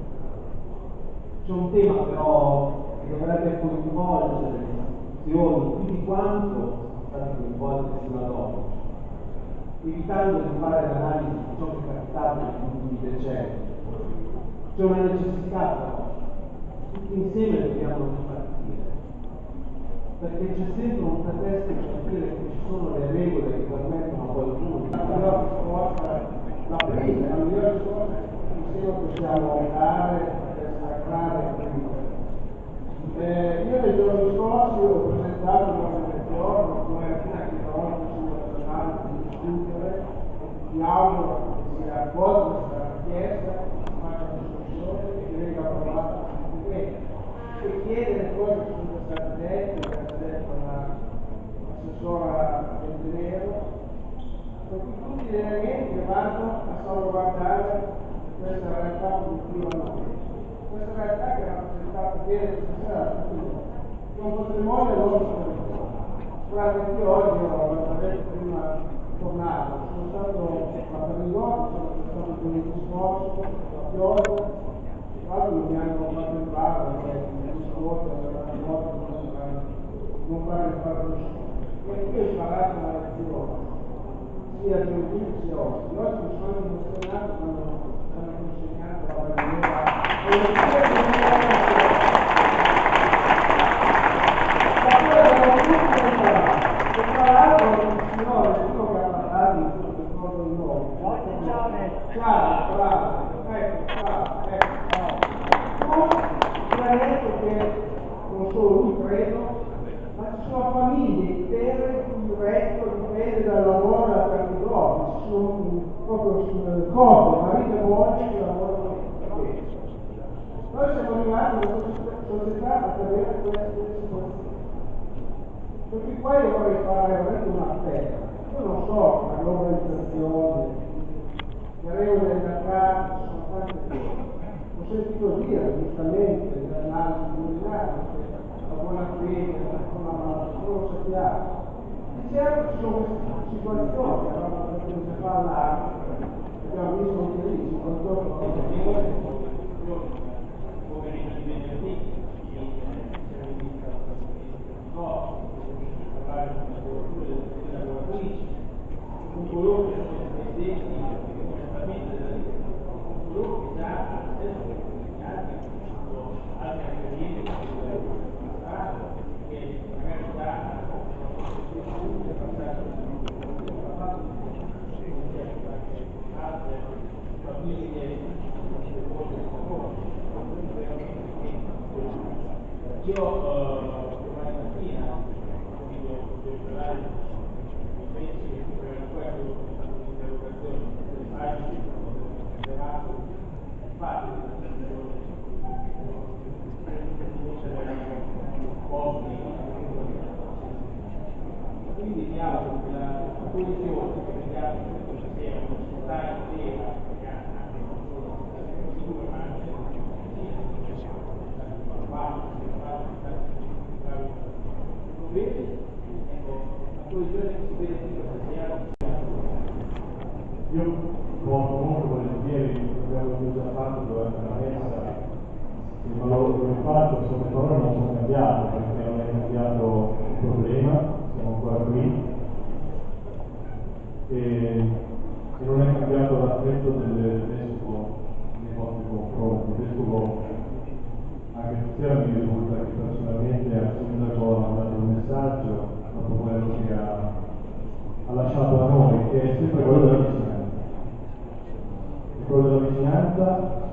[SPEAKER 13] C'è un tema però che dovrebbe coinvolgere le istituzioni più di quanto sono state coinvolte fino ad oggi, evitando di fare l'analisi di ciò che è capitato negli ultimi decenni. C'è una necessità però, tutti insieme dobbiamo ripartire, perché c'è sempre un pretesto per dire che ci sono le regole che permettono a qualcuno di fare la prima, la migliore risposta insieme possiamo dare per sacrare prima. Io nei giorni scorsi ho presentato una lezione come fino a che volta sulla nazionale di discutere, mi auguro che sia accolta questa richiesta, faccia una discussione e che venga approvata anche bene. E chiedere cose che sono state dette, che ha detto l'assessora Bentenero, perché tutti gli elementi che vanno a salvaguardare questa realtà produttiva nostra. Questa realtà che è rappresentata bene stasera da tutti un patrimonio e loro sono il futuro. Guarda, io oggi ho detto prima tornato, sono stato a Pernigotti, sono stato giovedì scorso, a Piove, tra l'altro mi hanno fatto entrare perché mi scorso non fare il fatto nessuno. E io ho imparato una lezione, sia giovedì sia oggi. Oggi mi sono emozionato quando mi hanno consegnato la bandiera e le tra l'altro il signore, uno che ha parlato, non ricordo il nome. Ciao, bravo, ecco. Tu mi hai detto che non solo lui credo, ma ci sono famiglie intere il cui reddito dipende dal lavoro da Pernigotti, ci sono proprio sul corpo, marito e moglie che lavorano bene. Noi siamo arrivati in una società a prevedere queste situazioni. Perché qua io vorrei fare veramente un appello. Io non so, la globalizzazione, le regole del mercato, ci sono tante cose. Ho sentito dire, giustamente, nell'analisi criminale, la buona fede, non lo sappiamo. Di certo ci sono queste situazioni, allora perché si fa l'anno, abbiamo visto anche lì, 58 con coloro che sono presenti esattamente con coloro che già adesso hanno altre esperienze che magari già altre famiglie io domani mattina quindi mi auguro che la coesione che vediamo sia una società intera che ha anche non solo sicuro ma anche la coesione che si vede qui questa sera.
[SPEAKER 12] Io provo molto volentieri quello che ho già fatto durante la messa, il lavoro che faccio, insomma, le parole non sono cambiate perché non è cambiato il problema, siamo ancora qui e non è cambiato l'aspetto del vescovo nei nostri confronti. Il vescovo, anche stasera mi risulta che personalmente al sindaco ha dato un messaggio dopo quello che ha lasciato a noi, che è sempre quello della vicinanza. Quello della vicinanza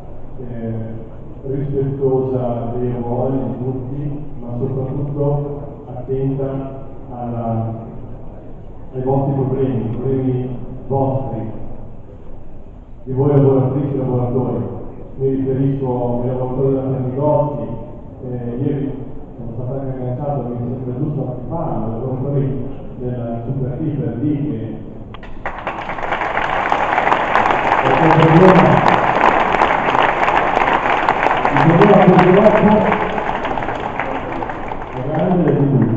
[SPEAKER 12] rispettosa dei ruoli di tutti, ma soprattutto attenta ai vostri problemi, i problemi vostri, di voi lavoratrici e lavoratori. Mi riferisco ai lavoratori della Pernigotti, ieri sono stato anche agganciato, mi sembra giusto a Stefano, ai lavoratori della Superficie per dire che il problema purtroppo è grande di tutti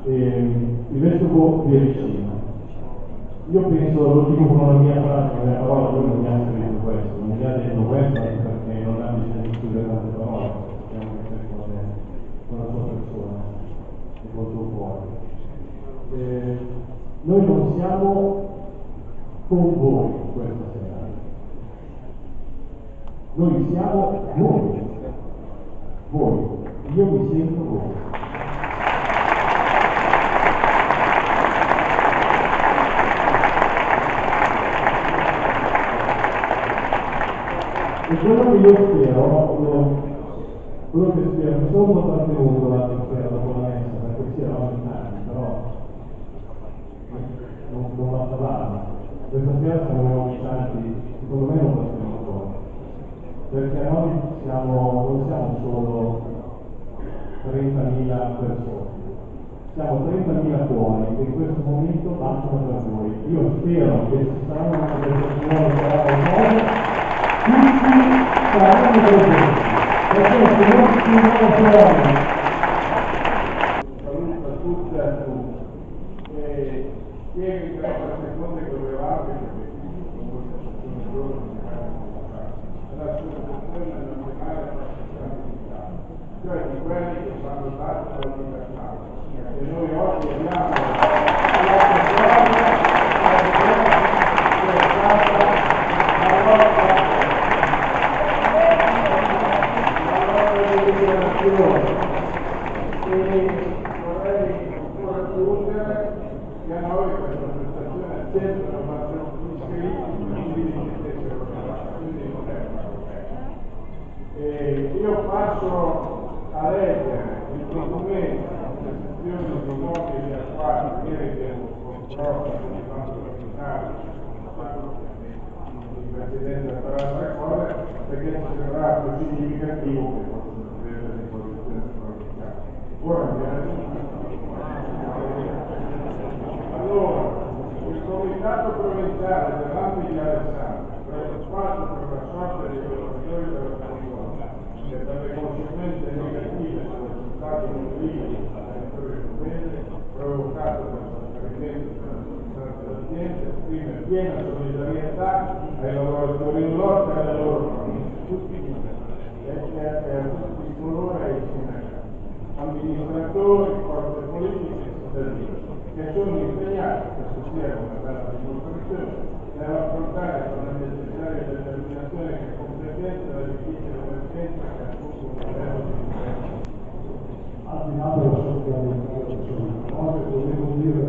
[SPEAKER 12] e il vescovo vi è vicino. Io penso, lo dico con una mia frase, una mia parola, lui non mi ha scritto questo, non mi ha detto questo anche perché non ha bisogno di scrivere tante parole, sappiamo che queste cose con la sua persona e col suo cuore. Noi non siamo con voi questa sera, noi siamo voi, io mi sento voi. E quello che io spero, quello che spero, mi sono trattenuto l'altra sera dopo la messa, perché si erano in tanti, però non bastavamo. Questa sera siamo in tanti, secondo me non bastiamo ancora, perché noi non siamo solo 30.000 persone, siamo 30.000 cuori che in questo momento battono per voi. Io spero che ci saranno anche delle persone che saranno tutti saranno presenti, perché se non ci sono fuori
[SPEAKER 14] sull'associazione nazionale per la disabilità, cioè di quelli che fanno tanto per la libertà. E noi oggi abbiamo vorrei ancora aggiungere che a noi questa prestazione al centro non facciamo più iscritti, quindi non è un problema. Io passo a leggere il documento delle sezioni di noti e affari che purtroppo di fatto ordinario il Presidente per altre cose, perché ci sembrà più significativo che possono prendere le posizioni provinciali. Ora allora, il Comitato Provinciale dell'Ambito di Alessandria, preoccupato per la sorte dei lavoratori della Commissione e per le conseguenze negative sul risultato motivo del territorio rumene provocato dal trasferimento della sostanza dell'azienda, esprime piena solidarietà ai lavoratori in lotta e alle loro famiglie, e a tutti coloro e ai sindacati, amministratori, forze politiche e cittadini, che sono impegnati, questo sia una bella dimostrazione, nell'affrontare con la necessaria determinazione e competenza la difficile emergenza che appunto un modello di impresa.
[SPEAKER 12] Al di là della solidarietà, oggi volevo dire,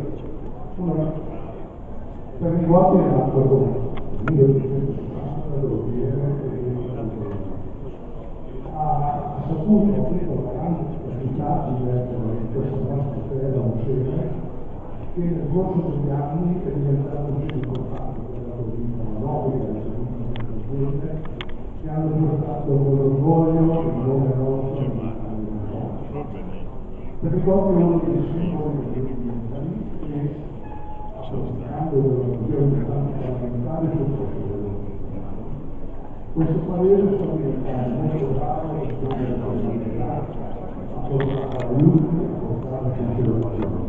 [SPEAKER 12] per i guati è nato nel 1860, devo dire, ha saputo aprire una grande capacità di leggere in questa nostra terra museo, che nel corso degli anni è diventato così importante per la vita nobile e la vita dell'azienda, che hanno portato con orgoglio il nome nostro per ricordo uno dei simboli dell'Italia che scambio della visione di tanti parlamentari sul posto. Questo paese sta diventando molto raro e studia la comunità, a portare aiuti, a portare considerazioni.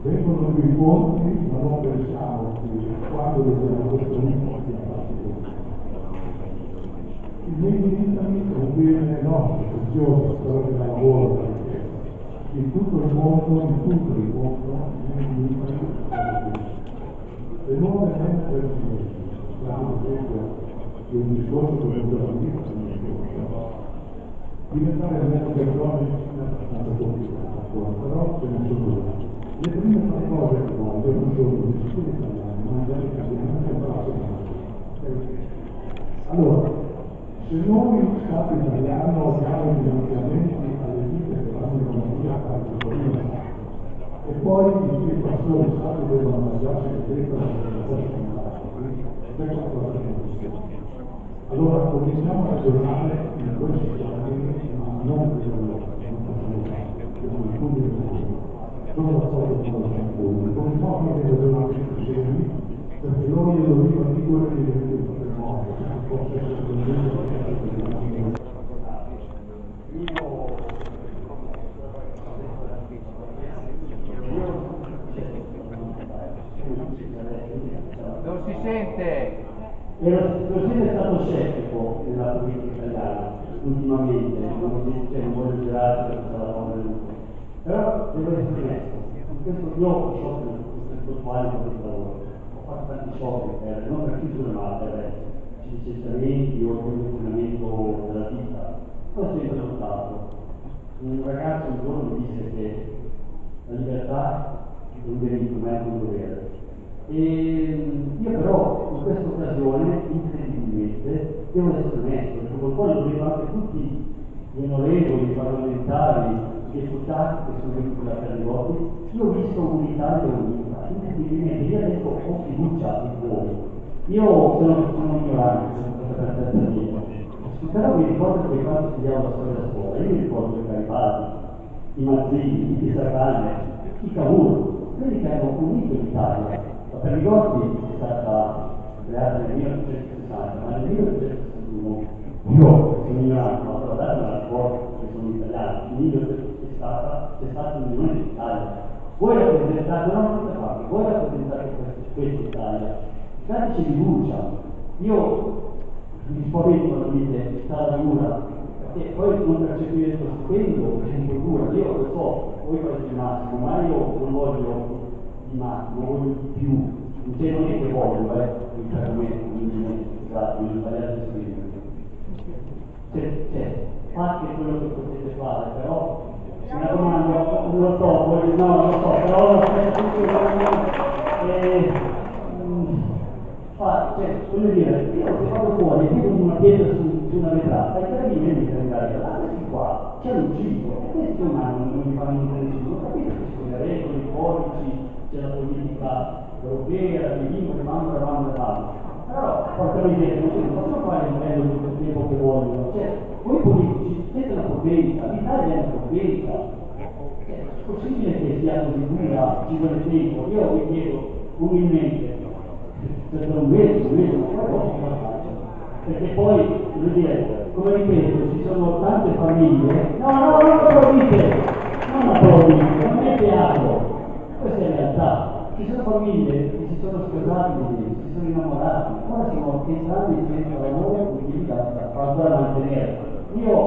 [SPEAKER 12] Vengono più i ponti, ma non pensiamo che quando dobbiamo costruire sia facile. Il Made in Italy è un bene nostro, prezioso, quello che lavoro per la richiesta. In tutto il mondo, il Made in Italy è le nuove versioni, ad esempio, di un discorso che diventare meno persone è abbastanza complicato, però ce ne sono due. Le prime tre cose che voglio non sono di discorsi italiani, ma già di cambiamento internazionale. Allora, se noi, Stato italiano, diamo i finanziamenti alle vite che vanno in economia a comunità, e poi i pastori stati devono mangiarsi le tette della vostra comunità, questa cosa che non si. Allora cominciamo a ragionare in questi termini, ma non per sono d'accordo con la Giappone, come no che ragionamenti seri, perché noi lo dico di quello che diventa il patrimonio, che possa essere
[SPEAKER 15] non si sente.
[SPEAKER 3] Così è stato scettico nella politica italiana ultimamente, non voglio girarci per la roba del mondo. Però devo essere onesto, in questo io so che questo quale con questo lavoro, ho fatto tanti soldi non per chiudere ma per licenziamenti o per il funzionamento della vita, l'ho sempre notato. Un ragazzo un giorno mi disse che la libertà è un diritto, ma è anche un dovere. E io però in questa occasione, incredibilmente, devo essere onesto, perché con quello lo vedo anche tutti gli onorevoli, i parlamentari, i deputati che sono venuti da Perrigotti, io ho visto un'Italia unita, incredibilmente, io adesso ho fiducia in voi. Io sono ignorante, sono stata per terza vita, però mi ricordo che quando studiavo la storia della scuola, io mi ricordo i Garibaldi, i Mazzini, i Pisarcagne, i Cavour, quelli che hanno unito l'Italia. La Perrigotti è stata creata nel 1960, ma nel 1961 io sono ignorante, ma per dare una scuola che sono italiano, c'è stata un'unione d'Italia. Voi rappresentate, non tutte parti, voi rappresentate questa Italia. Dateci fiducia. Io mi spavento quando dite sarà dura, perché poi non percepire il tuo stipendio è un po' dura. Io lo so, voi fate il massimo, ma io non voglio di massimo, voglio di più. Non c'è non è che voglio, esatto, non sbagliate a scrivere. Fate quello che potete fare, però mi raccomando, non lo so, però voglio dire, io se vado fuori, vedo una pietra su una vetrata, i carabinieri mi caricare, questi qua ci hanno ucciso, e questi non mi fanno nessuno, capite che ci sono le regole, i codici, c'è la politica europea, le lingue che vanno. Però, porca miseria, non possono fare il modello di tutto il tempo che vogliono. Voi politici siete una potenza, l'Italia è una potenza. È possibile che sia così dura, ci vuole tempo. Io vi chiedo umilmente, per un mese, perché poi, voglio dire, come ripeto, ci sono tante famiglie. No, non applaudite, non è teatro, questa è la realtà. Ci sono famiglie che si sono sposati, si sono innamorati, ora sono entrambi senza lavoro, quindi da ancora mantenere. Io ho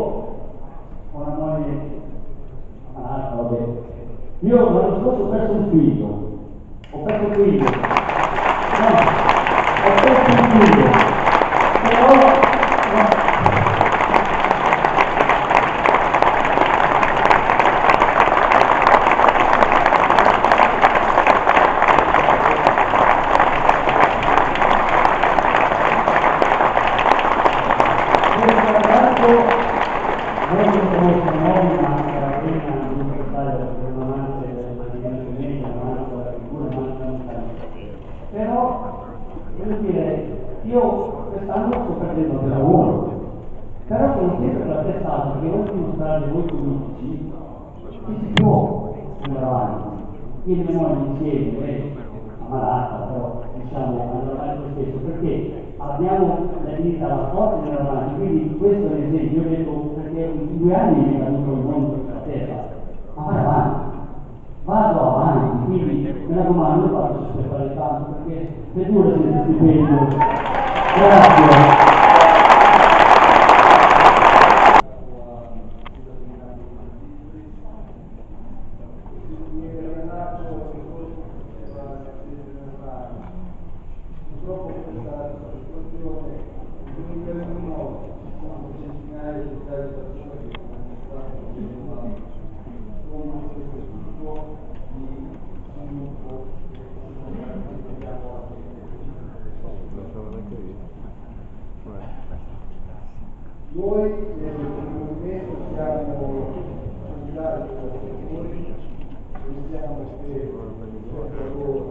[SPEAKER 3] una moglie malata, vabbè. Io l'anno scorso ho perso un figlio. Però voglio dire, io quest'anno sto perdendo del lavoro, però sono sempre la testata che voglio dimostrare voi politici che si può andare avanti. Io e mia moglie insieme, lei ammalata, però diciamo andare avanti lo stesso, perché abbiamo la vita, la forza di andare avanti, quindi questo è l'esempio. Io ho detto, perché in 2 anni mi è caduto il mondo sulla testa, ma vado avanti, quindi mi raccomando, faccio per fare tanto, perché è duro senza stipendio. Grazie.
[SPEAKER 12] Noi nel movimento siamo solidari con i lavoratori, pensiamo che il lavoro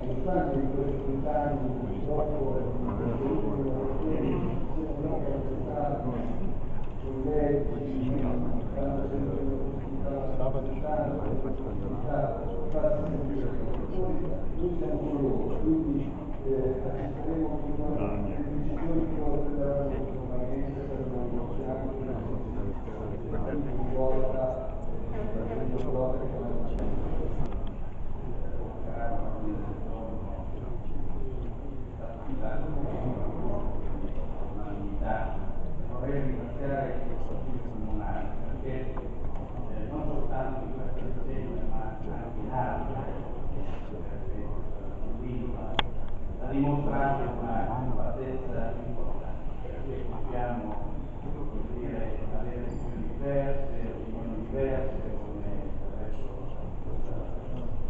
[SPEAKER 12] nonostante in questi 20 anni dopo l'ultimo lavoratori siamo capacitati con leggi, tanto sempre la possibilità di farsi sentire i lavoratori, noi siamo con loro, quindi assisteremo fino a decisioni che vogliono dare normalmente per non negoziare ogni volta
[SPEAKER 10] vorrei ringraziare il Consiglio Comunale perché non soltanto in questa legislatura ma anche in altre ha dimostrato una compattezza importante, perché possiamo avere opinioni diverse, come adesso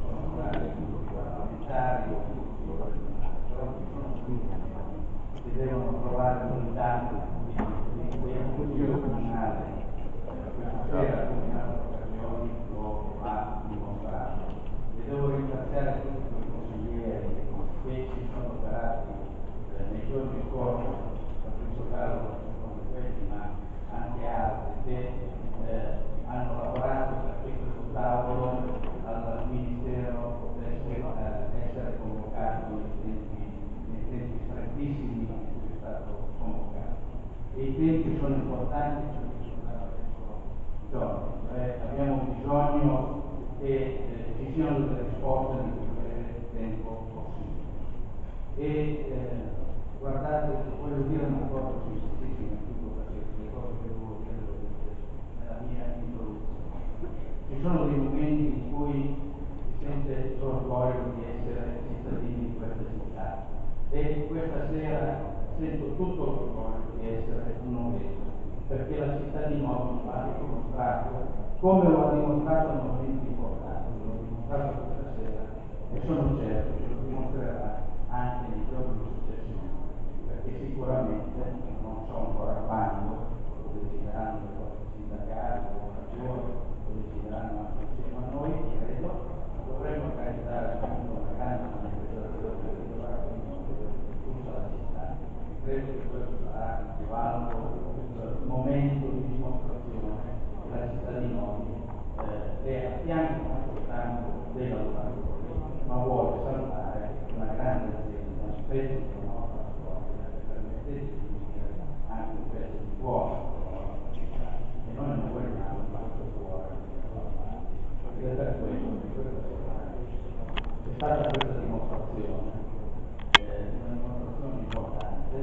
[SPEAKER 10] sono stati parlamentari che devono trovare unità del Consiglio Comunale. Questa sera in altre occasioni lo ha dimostrato. E devo ringraziare tutti i consiglieri che ci sono operati nei giorni scorsi, in questo caso come quelli, ma anche altri, che hanno lavorato perché questo tavolo al Ministero potesse essere convocato nei tempi strettissimi in cui è stato convocato. E i tempi sono importanti perché sono adesso giorni, abbiamo bisogno che ci siano delle risposte nel più breve tempo possibile. E guardate che quello volte semplicissimo in tutto perché le cose che devo dire nella mia introduzione. Ci sono dei momenti in cui si sente l'orgoglio di essere cittadini di questa città e questa sera sento tutto l'orgoglio di essere un novello, perché la città di Novi ha dimostrato, come lo ha dimostrato a momenti importanti, lo ha dimostrato questa sera e sono certo che lo dimostrerà anche nei giorni successivi, perché sicuramente non so ancora quando lo decideranno le forze sindacali, le lavoratori, lo decideranno anche insieme a noi, credo, dovremmo organizzare appunto una grande manifestazione che dovrà coinvolgere tutta la città. Credo che questo sarà il più alto momento di dimostrazione che la città di Novi è a fianco soltanto dei lavoratori, ma vuole salvare una grande azienda, un pezzo della nostra storia, che permettesse di dire anche un pezzo di cuore della nostra città, e noi non vogliamo questo cuore ed è per questo che questa sera è stata questa dimostrazione, una dimostrazione importante,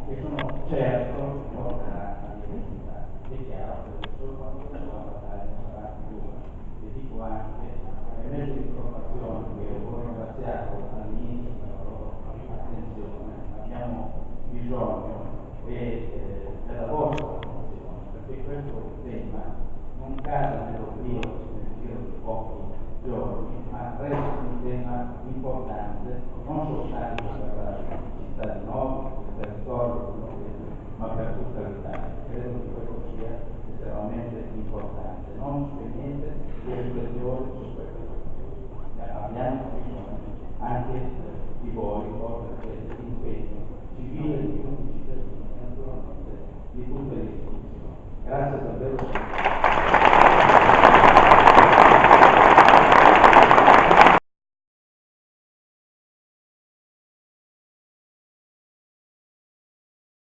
[SPEAKER 10] che sono certo porterà all'identità. È chiaro che adesso quando la battaglia sarà dura, e dico anche ai mezzi di informazione che ho ringraziato all'inizio per la loro attenzione, abbiamo bisogno della vostra attenzione, perché questo tema non cade nell'oblio nel giro di pochi giorni, ma resta un tema importante non soltanto per la città di Novi, per il territorio di Novi, ma per tutta l'Italia. Credo che questo sia estremamente importante, non spegnete le riflessioni su questo. Abbiamo bisogno anche di voi, perché l'impegno civile di tutti i cittadini e naturalmente di tutte le istituzioni. Grazie davvero.